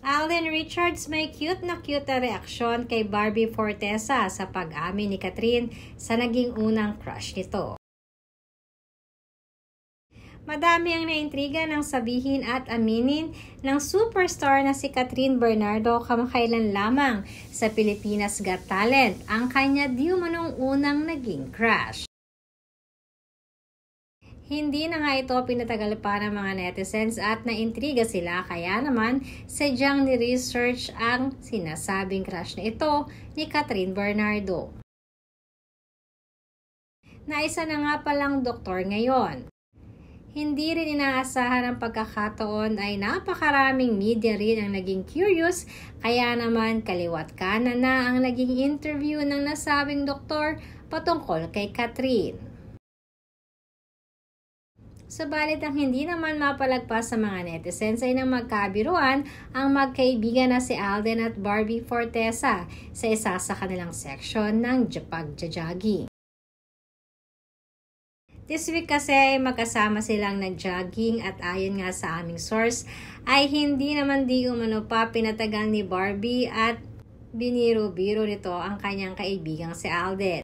Alden Richards may cute na reaksyon kay Barbie Fortesa sa pag-amin ni Catherine sa naging unang crush nito. Madami ang naintriga ng sabihin at aminin ng superstar na si Catherine Bernardo kamakailan lamang sa Pilipinas Got Talent, ang kanya di umanong unang naging crush. Hindi na nga ito pinatagal pa ng mga netizens at naintriga sila, kaya naman sadyang ni-research ang sinasabing crush na ito ni Catherine Bernardo. Naisa na nga palang doktor ngayon. Hindi rin inaasahan ang pagkakataon ay napakaraming media rin ang naging curious, kaya naman kaliwat kanan na ang naging interview ng nasabing doktor patungkol kay Catherine. Subalit ang hindi naman mapalagpas sa mga netizens ay nang magkabiruan ang magkaibigan na si Alden at Barbie Fortesa sa isa sa kanilang section ng pag-jogging. This week kasi ay magkasama silang nag-jogging at ayon nga sa aming source ay hindi naman di umano pa pinatagal ni Barbie at biniro-biro nito ang kanyang kaibigang si Alden.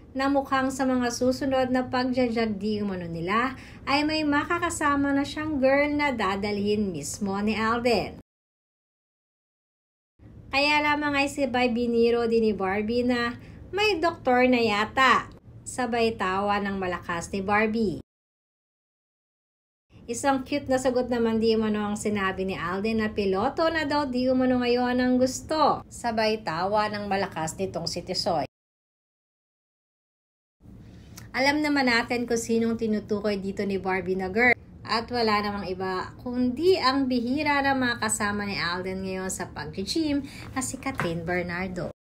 Na mukhang sa mga susunod na pag-jog di umano nila ay may makakasama na siyang girl na dadalhin mismo ni Alden. Kaya lamang ay sabay biniro din ni Barbie na may doktor na yata, sabay tawa ng malakas ni Barbie. Isang cute na sagot naman di umano ang sinabi ni Alden na piloto na daw di umano ngayon ang gusto, sabay tawa ng malakas nitong si Tisoy. Alam naman natin kung sinong tinutukoy dito ni Barbie na girl. At wala namang iba kundi ang bihira na mga kasama ni Alden ngayon sa pag-gym na si Catherine Bernardo.